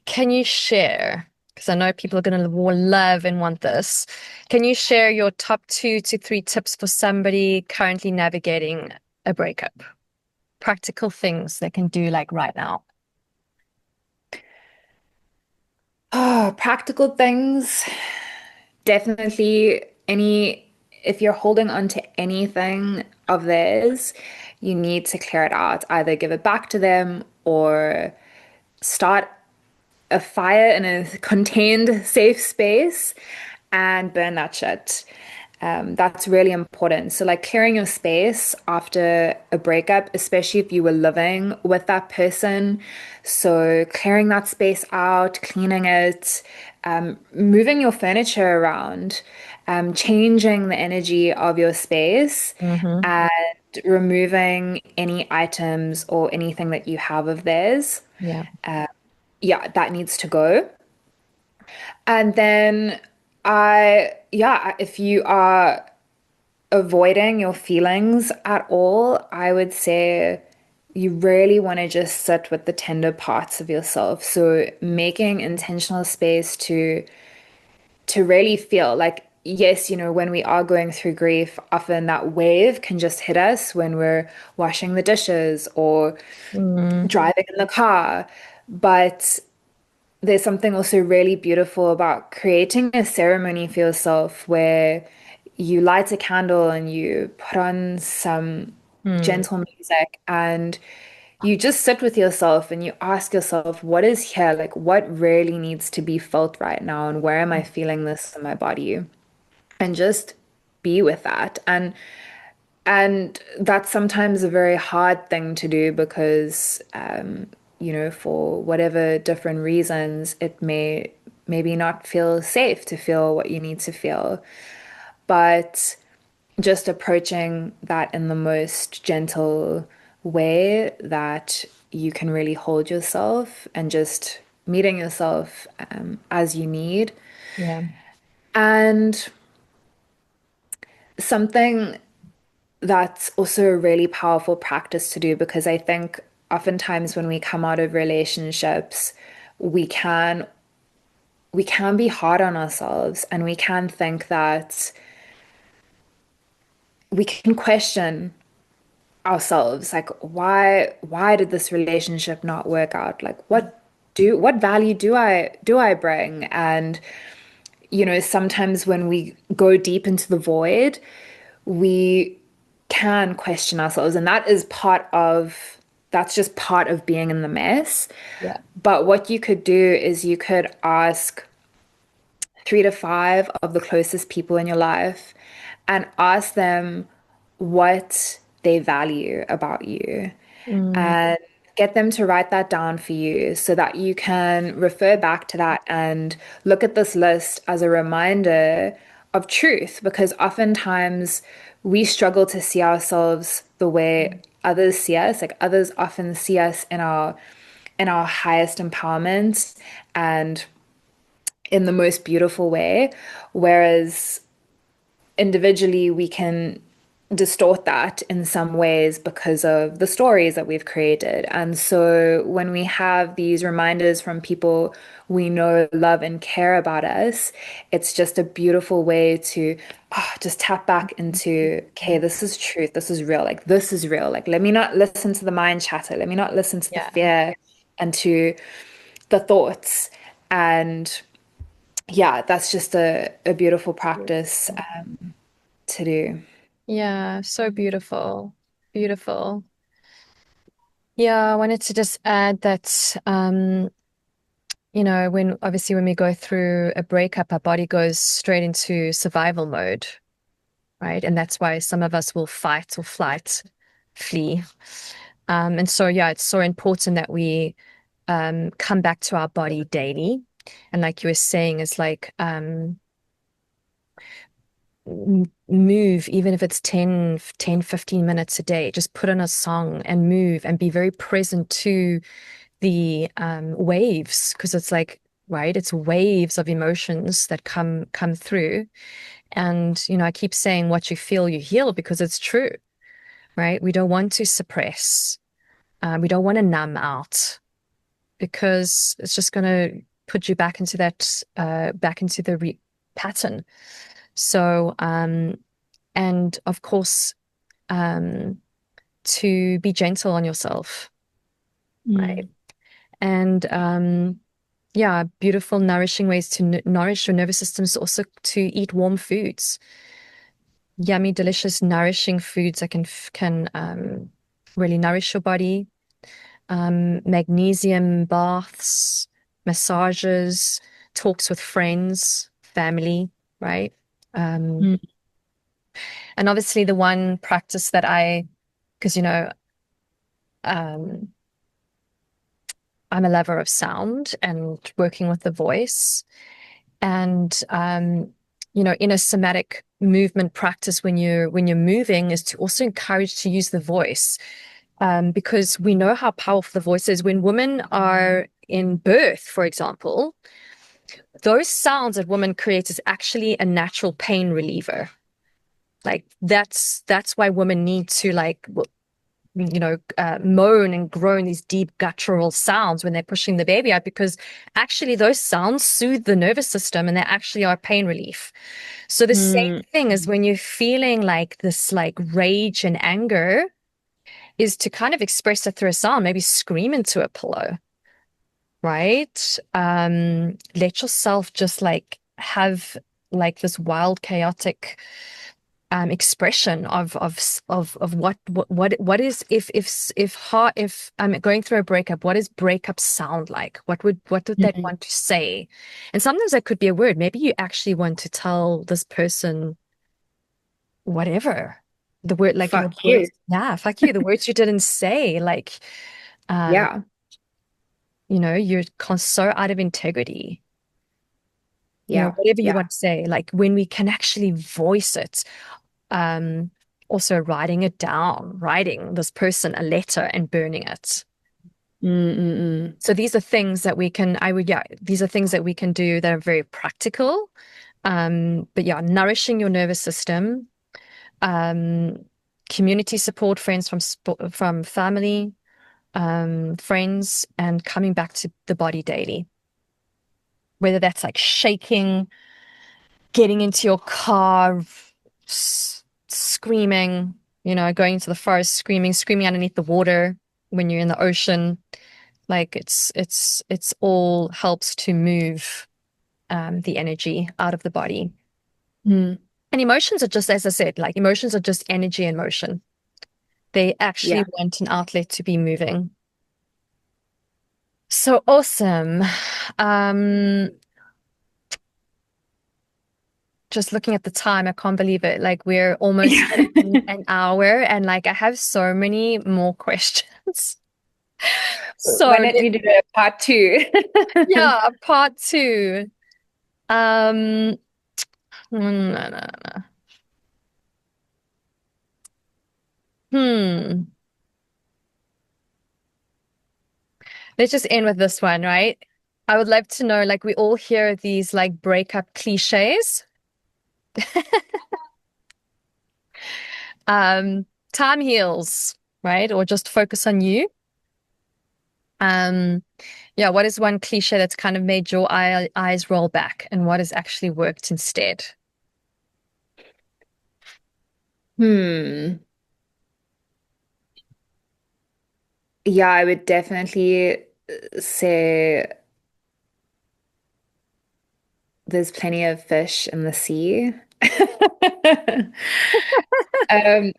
can you share? Because I know people are going to love and want this. Can you share your top 2 to 3 tips for somebody currently navigating a breakup? Practical things they can do like right now. Oh, practical things. Definitely if you're holding on to anything of theirs, you need to clear it out. Either give it back to them or start a fire in a contained, safe space and burn that shit. That's really important. So, like clearing your space after a breakup, especially if you were living with that person. So, clearing that space out, cleaning it, moving your furniture around, changing the energy of your space, Mm-hmm. and removing any items or anything that you have of theirs. Yeah. Yeah, that needs to go. And then yeah, if you are avoiding your feelings at all, I would say you really want to just sit with the tender parts of yourself. So making intentional space to really feel like, yes, when we are going through grief, often that wave can just hit us when we're washing the dishes or Mm, driving in the car. But there's something also really beautiful about creating a ceremony for yourself where you light a candle and you put on some mm, gentle music and you just sit with yourself and you ask yourself, what is here? Like, what really needs to be felt right now? And where am I feeling this in my body? And just be with that. And that's sometimes a very hard thing to do because, for whatever different reasons, it may maybe not feel safe to feel what you need to feel. But just approaching that in the most gentle way that you can really hold yourself and just meeting yourself as you need. yeah, And something that's also a really powerful practice to do because I think oftentimes when we come out of relationships, we can we can be hard on ourselves and we can think that we can question ourselves like why did this relationship not work out? Like what value do I bring? And sometimes when we go deep into the void, we can question ourselves, and that's just part of being in the mess. yeah. But what you could do is you could ask 3 to 5 of the closest people in your life and ask them what they value about you Mm, and get them to write that down for you so that you can refer back to that and look at this list as a reminder of truth because oftentimes we struggle to see ourselves the way others see us. Like others often see us in our highest empowerment and in the most beautiful way, whereas individually we can distort that in some ways because of the stories that we've created. And so when we have these reminders from people we know, love, and care about us, it's just a beautiful way to just tap back into, okay, this is truth, this is real, like this is real. Like let me not listen to the mind chatter, let me not listen to the yeah. fear and to the thoughts. And yeah, that's just a beautiful practice to do. Yeah, so beautiful. Beautiful. Yeah, I wanted to just add that when obviously when we go through a breakup, our body goes straight into survival mode, right? And that's why some of us will fight or flight, flee. And so yeah, it's so important that we come back to our body daily. And like you were saying, is like move, even if it's 15 minutes a day, just put on a song and move and be very present to the waves, because it's like, right, it's waves of emotions that come through. And, I keep saying what you feel, you heal, because it's true, right? We don't want to suppress. We don't want to numb out because it's just going to put you back into back into the pattern. So, and of course, um, to be gentle on yourself, right? Mm. And yeah, beautiful, nourishing ways to nourish your nervous system is also to eat warm foods, yummy, delicious, nourishing foods that can really nourish your body. Magnesium baths, massages, talks with friends, family, right? Um, Mm. and obviously the one practice that because um, I'm a lover of sound and working with the voice. And in a somatic movement practice, when you're moving, is to also encourage to use the voice, because we know how powerful the voice is. When women are in birth, for example, those sounds that women create is actually a natural pain reliever. Like that's why women need to moan and groan these deep guttural sounds when they're pushing the baby out, because actually those sounds soothe the nervous system and they actually are pain relief. So the same Mm, thing is when you're feeling like this like rage and anger, is to kind of express it through a sound, maybe scream into a pillow, right? Let yourself just like have like this wild, chaotic expression of what is if I'm going through a breakup, what does breakup sound like? What would that mm. want to say? And sometimes that could be a word. Maybe you actually want to tell this person whatever. The word, like Fuck your you. words, yeah, fuck you, the words you didn't say, like um, Yeah. you're so out of integrity. Yeah. Whatever you Yeah. want to say, like when we can actually voice it. Um, Also writing it down, writing this person a letter and burning it. Mm-mm-mm. So these are things that we can, yeah, these are things that we can do that are very practical. But yeah, nourishing your nervous system, um, community support, friends from family, friends, and coming back to the body daily. Whether that's like shaking, getting into your car, screaming, going into the forest, screaming underneath the water when you're in the ocean. Like it's all helps to move the energy out of the body. Mm. And emotions are just, as I said, like emotions are just energy in motion. They Yeah. actually want an outlet to be moving. So awesome. Um, just looking at the time, I can't believe it. Like we're almost in an hour, and like I have so many more questions. Why So don't we do a part two? yeah, part two. Um, no, no, no. Hmm. Let's just end with this one, right? I would love to know, like we all hear these like breakup cliches. Um, Time heals, right? Or just focus on you. Um, yeah, what is one cliche that's kind of made your eyes roll back, and what has actually worked instead? Hmm. Yeah, I would definitely say there's plenty of fish in the sea. Um,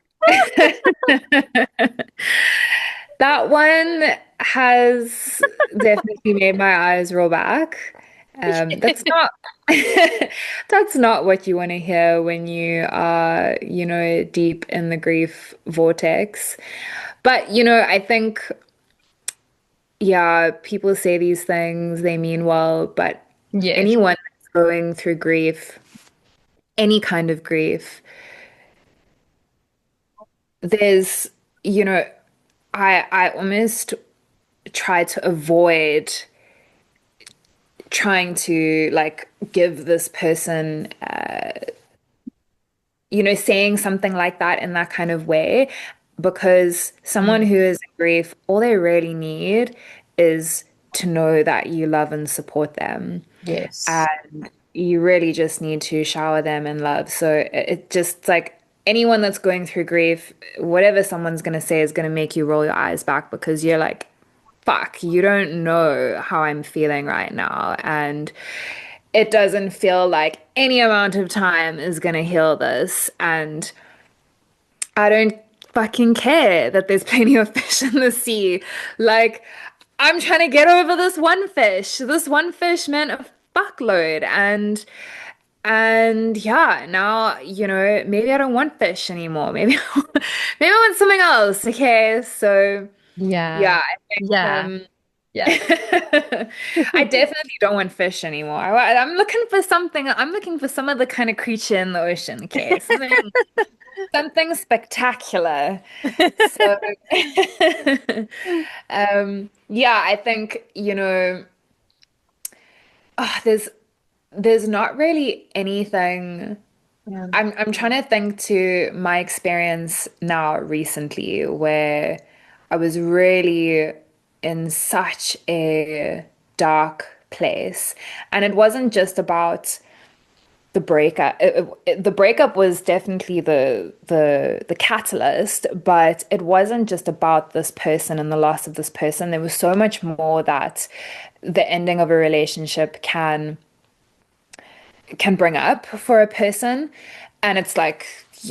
that one has definitely made my eyes roll back. That's not that's not what you want to hear when you are, deep in the grief vortex. But, I think, yeah, people say these things, they mean well, but Yes. anyone that's going through grief, any kind of grief, there's, you know, I almost try to avoid trying to like give this person saying something like that in that kind of way, because someone Mm. who is in grief, all they really need is to know that you love and support them. Yes. And you really just need to shower them in love. So it just like anyone that's going through grief, whatever someone's going to say is going to make you roll your eyes back because you're like, fuck, you don't know how I'm feeling right now. And it doesn't feel like any amount of time is going to heal this. And I don't fucking care that there's plenty of fish in the sea. Like, I'm trying to get over this one fish. This one fish meant a fuckload. And yeah, now, maybe I don't want fish anymore. Maybe maybe I want something else. Okay. So Yeah. yeah, I think Yeah. Yeah. I definitely don't want fish anymore. I'm looking for something. I'm looking for some other kind of creature in the ocean. Okay. Something spectacular. So, yeah, I think, there's not really anything. Yeah. I'm trying to think to my experience now recently where I was really in such a dark place. And it wasn't just about the breakup. The breakup was definitely the catalyst, but it wasn't just about this person and the loss of this person. There was so much more that the ending of a relationship can bring up for a person. And it's like,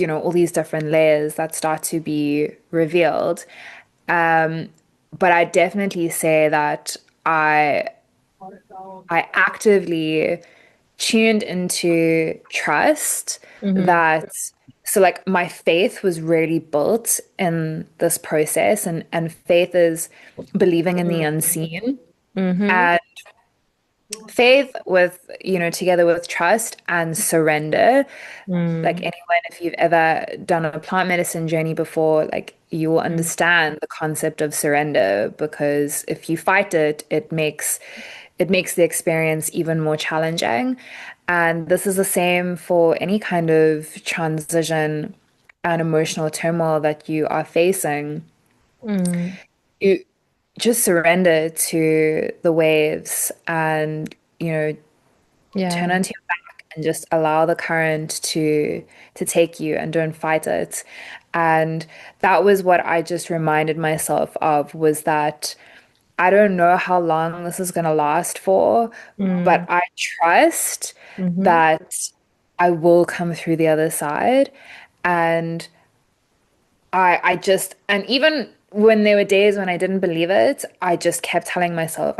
all these different layers that start to be revealed. Um, but I definitely say that I I actively tuned into trust Hmm. that so like my faith was really built in this process and faith is believing in the unseen. Hmm. And faith with, together with trust and surrender. Like Mm. anyone, if you've ever done a plant medicine journey before, like you will Mm. understand the concept of surrender because if you fight it, it makes the experience even more challenging. And this is the same for any kind of transition and emotional turmoil that you are facing. Mm. You just surrender to the waves and, Yeah. turn onto your back and just allow the current to take you and don't fight it. And that was what I just reminded myself of was that I don't know how long this is going to last for, but Mm. I trust Hmm. that I will come through the other side. And I just, and even when there were days when I didn't believe it, I just kept telling myself,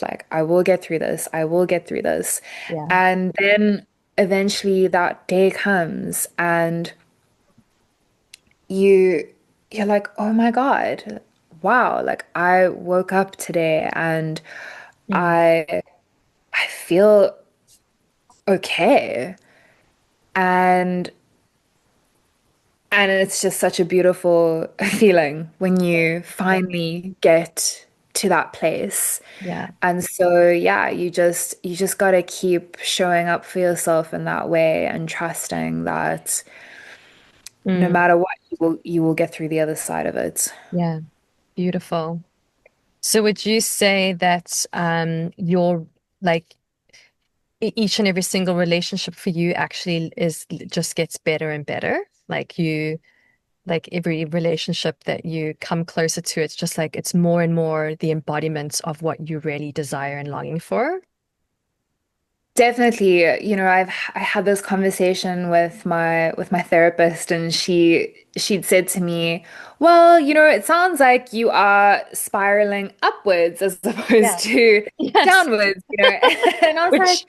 like, I will get through this. I will get through this. Yeah. And then eventually that day comes and you, you're like, oh my God, wow. Like I woke up today and Mm. I feel okay. And And it's just such a beautiful feeling when you finally get to that place. Yeah. And so, yeah, you just got to keep showing up for yourself in that way and trusting that no Mm. matter what, you will get through the other side of it. Yeah. Beautiful. So would you say that your like each and every single relationship for you actually is just gets better and better? Like you like every relationship that you come closer to, it's just like it's more and more the embodiment of what you really desire and longing for. Definitely, I had this conversation with my therapist and she'd said to me, "Well, it sounds like you are spiraling upwards as opposed Yeah. to Yes. downwards." And I was like, Which,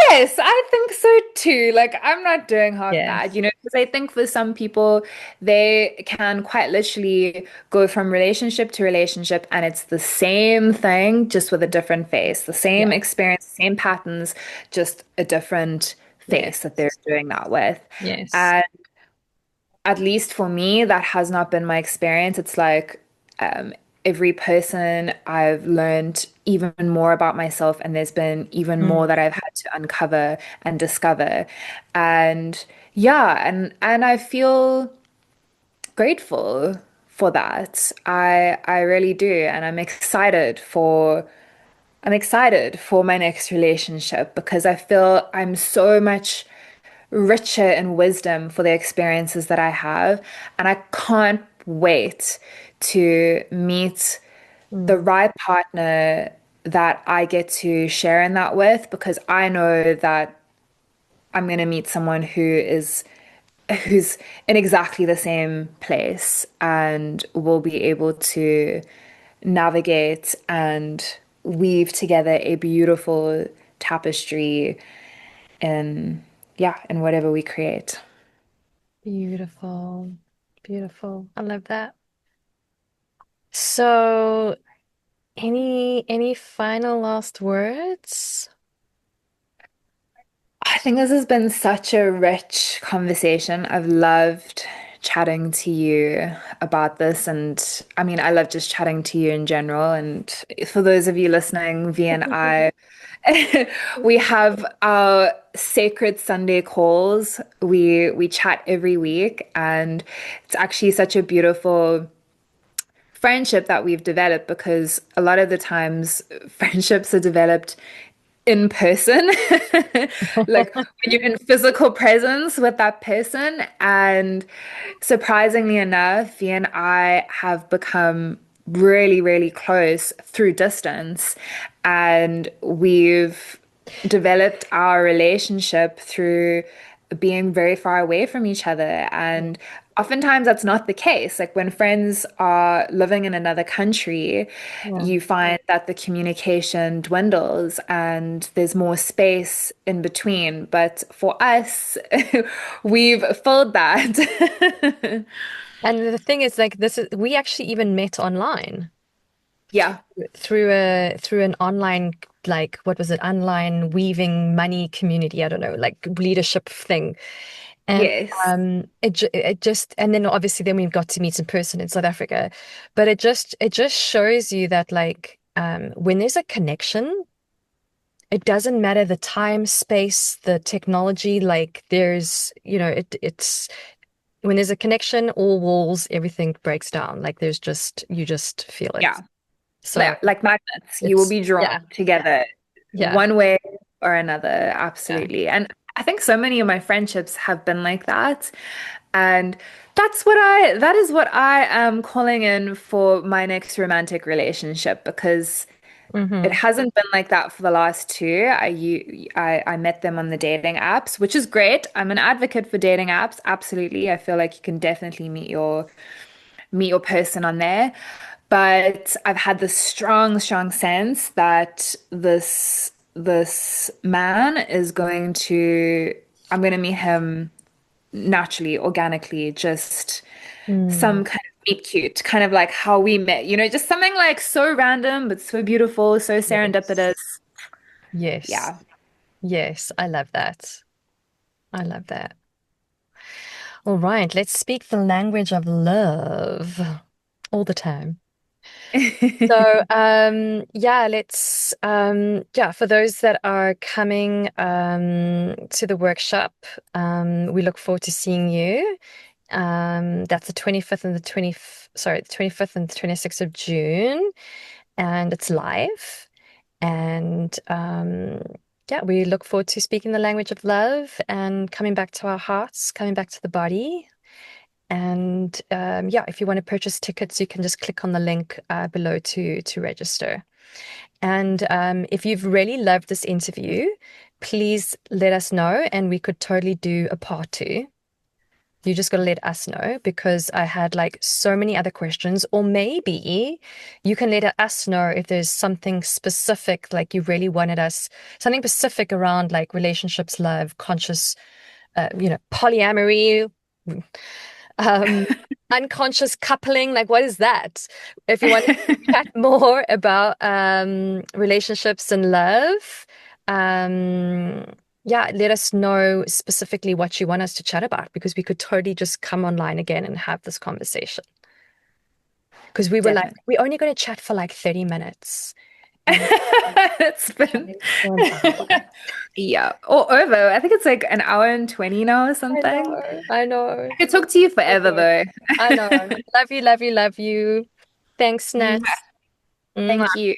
yes, I think so too. Like, I'm not doing half yes. bad, because I think for some people, they can quite literally go from relationship to relationship, and it's the same thing, just with a different face, the same Yeah. experience, same patterns, just a different face Yes. that they're doing that with. Yes. And at least for me, that has not been my experience. It's like um, every person I've learned even more about myself, and there's been even more Mm. that I've had to uncover and discover. And yeah, and I feel grateful for that. I really do, and I'm excited for my next relationship because I feel I'm so much richer in wisdom for the experiences that I have. And I can't wait to meet the Mm. right partner that I get to share in that with because I know that I'm going to meet someone who's in exactly the same place and will be able to navigate and weave together a beautiful tapestry in yeah, in whatever we create. Beautiful. Beautiful. I love that. So, any final last words? I think this has been such a rich conversation. I've loved chatting to you about this. And I mean, I love just chatting to you in general. And for those of you listening, V and I, we have our sacred Sunday calls. We chat every week, and it's actually such a beautiful friendship that we've developed because a lot of the times friendships are developed in person, like when you're in physical presence with that person. And surprisingly enough, V and I have become really, really close through distance. And we've developed our relationship through being very far away from each other. And oftentimes that's not the case. Like when friends are living in another country, Yeah. you find that the communication dwindles and there's more space in between. But for us, we've filled that. And the thing is, like, this is we actually even met online Yeah. through an online, like, what was it, online weaving money community, I don't know, like leadership thing. And Yes. it just, and then obviously then we got to meet in person in South Africa. But it just shows you that, like, when there's a connection, it doesn't matter the time, space, the technology, like there's, it's when there's a connection, all walls, everything breaks down. Like there's just, you just feel it. Yeah. So Like magnets, you will it's, be drawn yeah, together yeah. one way or another. Yeah. Absolutely. And I think so many of my friendships have been like that. And that is what I am calling in for my next romantic relationship because it Hmm. hasn't been like that for the last two. I met them on the dating apps, which is great. I'm an advocate for dating apps. Absolutely. I feel like you can definitely meet your person on there. But I've had this strong, strong sense that this man is I'm going to meet him naturally, organically, just Mm. some kind of meet cute, kind of like how we met, just something like so random, but so beautiful, so Yes. serendipitous. Yes. Yeah. Yes. I love that. I love that. All right. Let's speak the language of love all the time. So, yeah, for those that are coming to the workshop, we look forward to seeing you. That's the 25th and the 25th and the 26th of June, and it's live. And yeah, we look forward to speaking the language of love and coming back to our hearts, coming back to the body. And yeah, if you want to purchase tickets, you can just click on the link below to register. And if you've really loved this interview, please let us know, and we could totally do a part two. You just got to let us know because I had like so many other questions, or maybe you can let us know if there's something specific, like you really wanted us, something specific around like relationships, love, conscious, polyamory, um, unconscious coupling. Like, what is that? If you want to chat more about relationships and love, um, yeah, let us know specifically what you want us to chat about because we could totally just come online again and have this conversation. Because we were like, Definitely. we're only going to chat for like 30 minutes and It's been chatting for an hour. yeah, or over. I think it's like an hour and 20 now or I something. know, I know. I could talk to you So forever good. though. I know. Love you, love you, love you. Thanks, Nat. Mwah. Mwah. Thank you.